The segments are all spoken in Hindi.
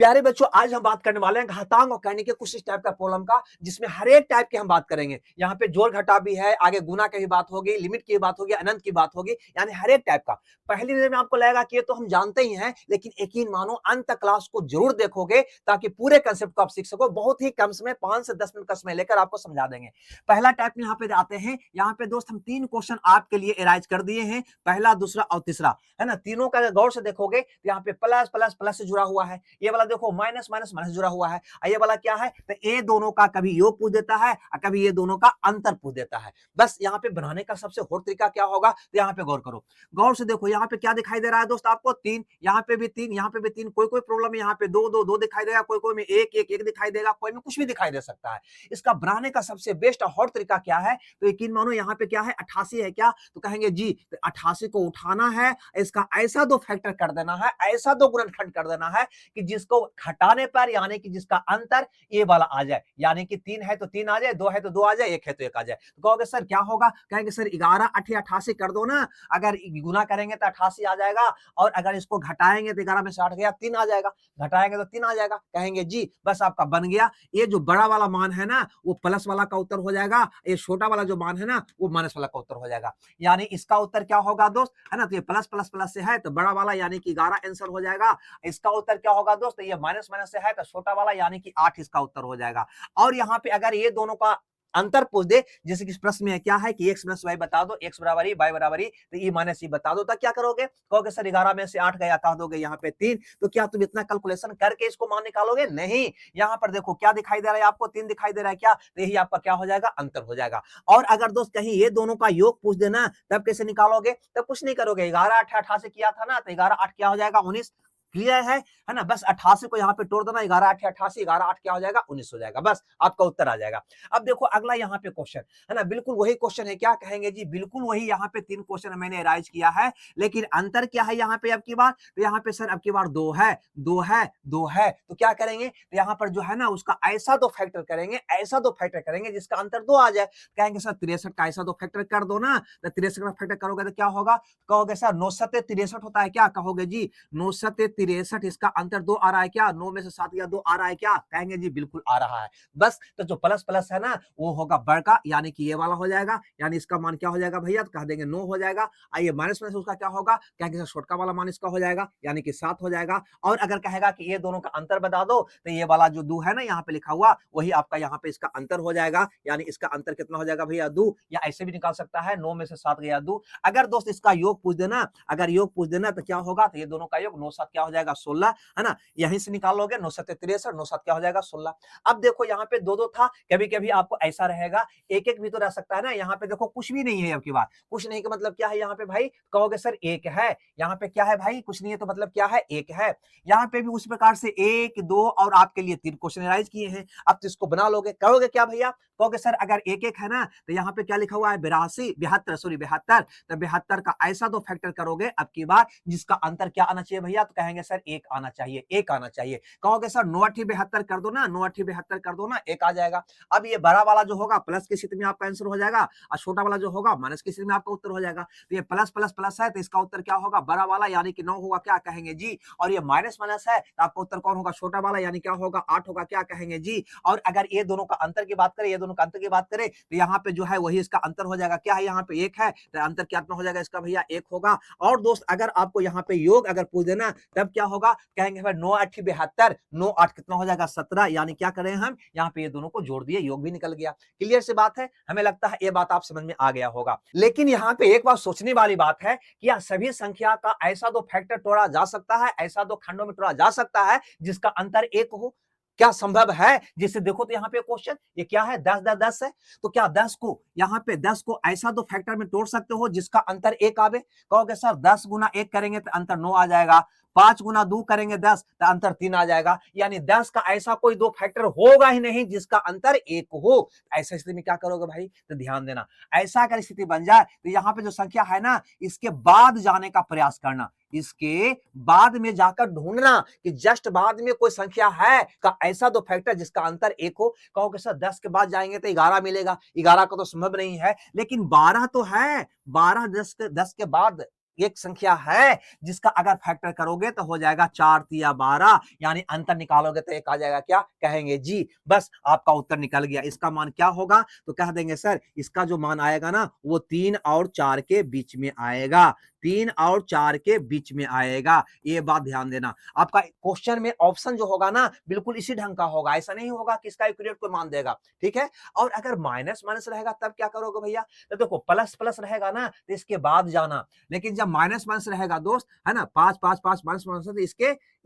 प्यारे बच्चों, आज हम बात करने वाले हैं घातांक और कहने के कुछ इस टाइप का प्रॉब्लम का, जिसमें हर एक टाइप के हम बात करेंगे। यहाँ पे जोड़ घटा भी है, आगे गुना की भी बात होगी, लिमिट की बात होगी, अनंत की बात होगी, यानी हर एक टाइप का। पहली नजर में आपको लगेगा कि ये तो हम जानते ही हैं, लेकिन यकीन मानो अंत क्लास को जरूर देखोगे ताकि पूरे कंसेप्ट को आप सीख सको। बहुत ही कम समय, 5 से 10 मिनट का समय लेकर आपको समझा देंगे। पहला टाइप में यहाँ पे आते हैं। यहाँ पे दोस्त हम 3 क्वेश्चन आपके लिए एराइज कर दिए हैं, पहला, दूसरा और तीसरा, है ना। तीनों का अगर गौर से देखोगे तो यहाँ पे प्लस प्लस प्लस से जुड़ा हुआ है, ये वाला देखो माइनस माइनस माइनस जुड़ा हुआ है, ये वाला क्या है, तो ये दोनों का कभी योग पूछ देता है और कभी ये दोनों का अंतर पूछ देता है। बस यहाँ पे बनाने का सबसे और तरीका क्या होगा, तो यहाँ पे गौर करो, गौर से देखो। यहाँ पे क्या दिखाई दे रहा है दोस्त आपको, 3, यहाँ पे भी 3, यहाँ पे भी 3, कोई कोई प्रॉब्लम है यहाँ पे 2 2 2 दिखाई देगा, कोई कोई में 1 1 1 दिखाई देगा, कोई में कुछ भी दिखाई दे सकता है। इसका बनाने का सबसे बेस्ट और तरीका क्या है, तो यकीन मानो यहाँ पे क्या है, 88 है क्या, तो कहेंगे जी, तो 88 को उठाना है, इसका ऐसा दो फैक्टर कर देना है, ऐसा दो गुणनखंड कर देना है कि जिसको घटाने पर यानी कि जिसका अंतर ये वाला आ जाए, यानी कि 3 है तो 3 आ जाए, 2 है तो 2 आ जाए, 1 है तो 1 आ जाए। तो कहोगे सर क्या होगा, कहेंगे सर 11 8 88 कर दो ना, अगर गुना करेंगे तो 88 आ जाएगा, और अगर इसको घटाएंगे तो 11 में से 8 गया, 3 आ जाएगा, घटाएंगे तो 3 आ जाएगा। कहेंगे जी बस आपका बन गया। ये जो बड़ा वाला मान है ना वो प्लस वाला का उत्तर हो जाएगा, ये छोटा वाला जो मान है ना वो माइनस वाला का उत्तर हो जाएगा। यानी इसका उत्तर क्या होगा दोस्त, है ना, तो ये प्लस प्लस प्लस से है तो बड़ा वाला यानी कि 11 आंसर हो जाएगा। इसका उत्तर क्या होगा दोस्त, ये माइनस माइनस से है तो छोटा वाला यानी कि 8 इसका उत्तर हो जाएगा। और यहाँ पे अगर ये दोनों का अंतर पूछ दे, जैसे कि इस प्रश्न में क्या है कि x माइनस वाई बता दो, x बराबर y बराबर तो e माइनस ई बता दो, तो क्या करोगे, कहोगे सर 11 में से 8 गया, कह दोगे यहाँ पे 3, तो क्या तुम इतना कैलकुलेशन करके इसको मान निकालोगे, नहीं। यहाँ पर देखो क्या दिखाई दे रहा है आपको, 3 दिखाई दे रहा है क्या, तो यही आपका क्या हो जाएगा, अंतर हो जाएगा। और अगर दोस्त कहीं ये दोनों का योग पूछ देना, तब कैसे निकालोगे, तब कुछ नहीं करोगे, 11 8 88 किया था ना, तो 11 8 क्या हो जाएगा, 19। क्लियर है ना, बस 88 को यहाँ पे तोड़ देना, 11 8 88, 11 8 क्या हो जाएगा, 19 हो जाएगा, बस आपका उत्तर आ जाएगा। अब देखो अगला यहाँ पे क्वेश्चन, है ना, बिल्कुल वही क्वेश्चन है, क्या कहेंगे जी, बिल्कुल वही। यहाँ पे 3 क्वेश्चन मैंने राइज किया है, लेकिन अंतर क्या है यहाँ पे अब की बार, तो यहाँ पे सर अब की बार 2 है 2 है 2 है, तो क्या करेंगे, तो यहाँ पर जो है ना उसका ऐसा दो फैक्टर करेंगे, ऐसा दो फैक्टर करेंगे जिसका अंतर 2 आ जाए। कहेंगे सर 63 का ऐसा दो फैक्टर कर दो ना, तो 63 का फैक्टर करोगे तो क्या होगा, कहोगे सर 9 7 63 होता है क्या, कहोगे जी 9 7 63, इसका अंतर 2 आ रहा है क्या, 9 में से 7 गया, 2 आ रहा है क्या, कहेंगे जी बिल्कुल आ रहा है। बस तो जो प्लस प्लस है ना वो होगा बड़का, यानी कि ये वाला हो जाएगा, यानी इसका मान क्या हो जाएगा भैया, तो कह देंगे 9 हो जाएगा। आइए माइनस में से उसका क्या होगा, कहेंगे सर छोटका वाला मान इसका हो जाएगा, यानी कि 7 हो जाएगा। और अगर कहेगा कि ये दोनों का अंतर बता दो, तो ये वाला जो 2 है ना यहाँ पे लिखा हुआ, वही आपका यहाँ पे इसका अंतर हो जाएगा, यानी इसका अंतर कितना हो जाएगा भैया, 2, या ऐसे भी निकाल सकता है, 9 में से 7 गया 2। अगर दोस्त इसका योग पूछ देना, अगर योग पूछ देना तो क्या होगा, तो ये दोनों का योग 9 7 क्या हो जाएगा, 16, है ना, यहीं से निकालोगे, 9 7 63, 9 7 क्या हो जाएगा, 16। अब देखो यहाँ पे 2 2 था, कभी कभी आपको ऐसा रहेगा 1 1 भी तो रह सकता है ना। यहाँ पे देखो कुछ भी नहीं है, अब की बार कुछ नहीं का मतलब क्या है, यहाँ पे भाई कहोगे सर 1 है, यहाँ पे क्या है भाई, कुछ नहीं है, तो मतलब क्या है, 1 है। यहाँ पे भी उस प्रकार से 1 2 और आपके लिए 3 क्वेश्चन राइज किए हैं। अब तो इसको बना लोगे, कहोगे क्या भैया, कहोगे सर अगर 1 1 है ना, तो यहाँ पे क्या लिखा हुआ है, 82 72 सॉरी 72, तो 72 का ऐसा दो फैक्टर करोगे अब की बार जिसका अंतर क्या आना चाहिए भैया, तो कहेंगे सर 1 आना चाहिए, 1 आना चाहिए। कहोगे सर 9 8 72 कर दो ना, 9 8 72 कर दो ना, 1 आ जाएगा। अब ये बड़ा वाला जो होगा प्लस की स्थिति में आपका आंसर हो जाएगा, और छोटा वाला जो होगा माइनस की स्थिति में आपका उत्तर हो जाएगा। तो ये प्लस प्लस प्लस है तो इसका उत्तर क्या होगा, बड़ा वाला, यानी कि 9 होगा, क्या कहेंगे जी। और ये माइनस माइनस है तो आपका उत्तर कौन होगा, छोटा वाला, यानी क्या होगा, 8 होगा, क्या कहेंगे जी। और अगर ये दोनों का अंतर की बात करें, ये दोनों का अंतर की बात करें, तो यहाँ पे जो है वही इसका अंतर हो जाएगा, क्या है, यहाँ पे 1 है तो अंतर कितना हो जाएगा इसका भैया, 1 होगा। और दोस्त अगर आपको यहाँ पे योग अगर पूछ देना, तब क्या होगा, कहेंगे भाई 9 8 72, 9 8 कितना हो जाएगा, 17, यानी क्या करें हम यहाँ पे ये दोनों को जोड़ दिए, योग भी निकल गया। क्लियर सी बात है, हमें लगता है ये बात आप समझ में आ गया होगा। लेकिन यहाँ पे एक बात सोचने वाली बात है कि क्या सभी संख्या का ऐसा दो फैक्टर तोड़ा जा सकता है, ऐसा दो खंडों में तोड़ा जा सकता है जिसका अंतर 1 हो, क्या संभव है। जिससे देखो तो यहाँ पे क्वेश्चन ये क्या है, 10 10 10 है, तो क्या 10 को यहाँ पे 10 को ऐसा दो फैक्टर में तोड़ सकते हो जिसका अंतर 1 आवे। कहोगे सर 10 गुना 1 करेंगे तो अंतर 9 आ जाएगा, 5 गुना 2 करेंगे 10 तो अंतर 3 आ जाएगा, यानी 10 का ऐसा कोई दो फैक्टर होगा ही नहीं जिसका अंतर 1 हो। ऐसा स्थिति में क्या करोगे भाई, तो ध्यान देना, ऐसा अगर स्थिति बन जाए तो यहाँ पे जो संख्या है ना इसके बाद जाने का प्रयास करना, इसके बाद में जाकर ढूंढना कि जस्ट बाद में कोई संख्या है का ऐसा दो फैक्टर जिसका अंतर 1 हो। कहोगे सर 10 के बाद जाएंगे तो 11 मिलेगा, 11 का तो संभव नहीं है, लेकिन 12 तो है, 12 10 के बाद एक संख्या है जिसका अगर फैक्टर करोगे तो हो जाएगा 4 तिया 12, यानी अंतर निकालोगे तो एक आ जाएगा, क्या कहेंगे जी। बस आपका उत्तर निकल गया। इसका मान क्या होगा तो कह देंगे सर इसका जो मान आएगा ना वो 3 और 4 के बीच में आएगा, 3 और 4 के बीच में आएगा। ये बात ध्यान देना। आपका क्वेश्चन में ऑप्शन जो होगा ना बिल्कुल इसी ढंग का होगा, ऐसा नहीं होगा कि इसका एक्यूरेट कोई मान देगा, ठीक है। और अगर माइनस माइनस रहेगा तब क्या करोगे भैया, तो देखो प्लस प्लस रहेगा ना तो इसके बाद जाना, लेकिन जब माइनस माइनस रहेगा दोस्त, है ना, 5 5 5 माइनस माइनस, तो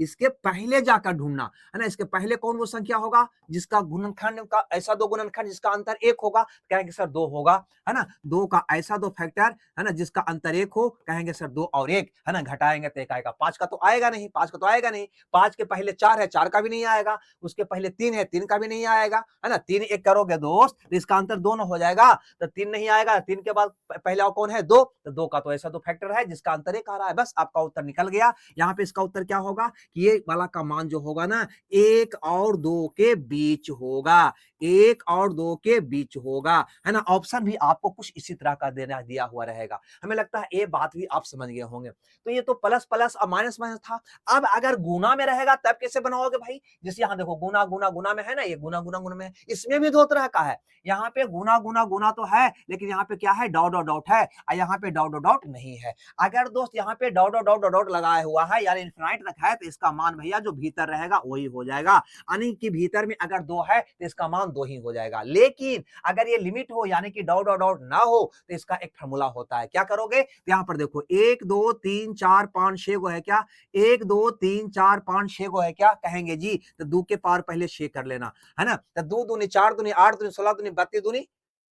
इसके पहले जाकर ढूंढना, है ना। इसके पहले कौन वो संख्या होगा जिसका गुणनखंड का ऐसा दो गुणनखंड जिसका अंतर 1 होगा, कहेंगे सर 2 होगा, है ना। 2 का ऐसा दो फैक्टर, है ना, जिसका अंतर 1 हो, कहेंगे सर 2 और 1, है ना, घटाएंगे तो 1 आएगा। 5 का तो आएगा नहीं, 5 का तो आएगा नहीं। 5 के पहले 4 है, 4 का भी नहीं आएगा। उसके पहले 3 है, 3 का भी नहीं आएगा, है ना। 3 1 करोगे दोस्त तो इसका अंतर 2 हो जाएगा, तो 3 नहीं आएगा। 3 के बाद पहले और कौन है, 2, तो 2 का तो ऐसा दो फैक्टर है जिसका अंतर 1 आ रहा है। बस आपका उत्तर निकल गया। यहाँ पे इसका उत्तर क्या होगा कि ये वाला का मान जो होगा ना 1 और 2 के बीच होगा, 1 और 2 के बीच होगा, है ना। ऑप्शन भी आपको कुछ इसी तरह का देना दिया हुआ रहेगा। हमें लगता है ये बात भी आप समझ गए होंगे। तो ये तो प्लस प्लस और माइनस माइनस था। अब अगर गुना में रहेगा तब कैसे बनाओगे भाई, जैसे यहाँ देखो गुना गुना गुना में है ना, ये गुना गुना गुना में, इसमें भी दो तरह का है। यहाँ पे गुना गुना गुना तो है, लेकिन यहाँ पे क्या है, डॉट डॉट डॉट है, और यहाँ पे डॉट डॉट डॉट नहीं है। अगर दोस्त यहाँ पे डॉट डॉट डॉट डॉट लगाया हुआ है यानी इनफिनाइट तक है, तो इसका मान भैया जो भीतर रहेगा वही हो जाएगा, यानी कि भीतर में अगर 2 है तो इसका मान 2 ही हो जाएगा। लेकिन अगर ये लिमिट हो यानी कि डॉट डॉट डॉट ना हो तो इसका एक फार्मूला होता है। क्या करोगे, तो यहाँ पर देखो 1 2 3 4 5 6 गो है क्या, 1 2 3 4 5 6 गो है क्या, कहेंगे जी। तो 2 के पावर पहले 6 कर लेना, है ना। तो 2 दूनी 4 दूनी 8 दूनी 16 दूनी 32 दूनी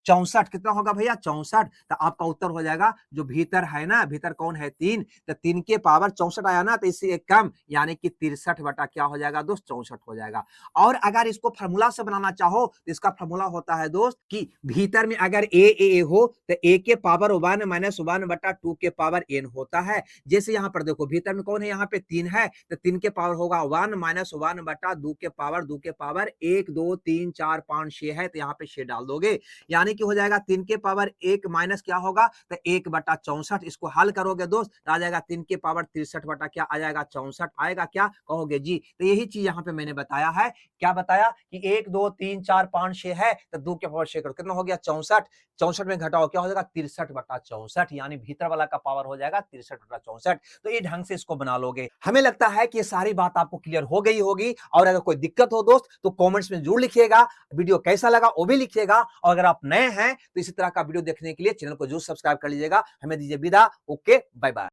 64, कितना होगा भैया 64। तो आपका उत्तर हो जाएगा जो भीतर है ना, भीतर कौन है 3, तो 3 के पावर 64 आया ना, तो इससे एक कम यानी कि 63 बटा क्या हो जाएगा दोस्त, 64 हो जाएगा। और अगर इसको फार्मूला से बनाना चाहो तो इसका फार्मूला होता है दोस्त कि भीतर में अगर ए हो तो ए के पावर 1 माइनस 1 बटा 2 के पावर n होता है। जैसे यहाँ पर देखो भीतर में कौन है, यहाँ पे 3 है, तो 3 के पावर होगा 1 माइनस 1 बटा 2 के पावर 1 2 3 4 5 6 है, तो यहाँ पे 6 डाल दोगे, यानी कि हो जाएगा 3 के पावर 1 माइनस क्या होगा, तो 1 बटा 64। इसको हल करोगे दोस्त आ जाएगा 3 के पावर 63 बटा क्या आ जाएगा 64 आएगा, क्या कहोगे जी। तो यही चीज यहाँ पे मैंने बताया है। क्या बताया कि 1 2 3 4 5 6 है, तो 2 के पावर 6 करो, कितना हो गया 64। 64 में घटाओ क्या हो जाएगा 63 बटा 64, यानी भीतर वाला का पावर हो जाएगा 63 बटा 64। तो ये ढंग से इसको बना लोगे। हमें लगता है कि ये सारी बात आपको क्लियर हो गई होगी। और अगर कोई दिक्कत हो दोस्त तो कॉमेंट्स में जरूर लिखिएगा। वीडियो कैसा लगा वो भी लिखिएगा। और अगर आप नए हैं तो इसी तरह का वीडियो देखने के लिए चैनल को जरूर सब्सक्राइब कर लीजिएगा। हमें दीजिए विदा। Okay, bye bye.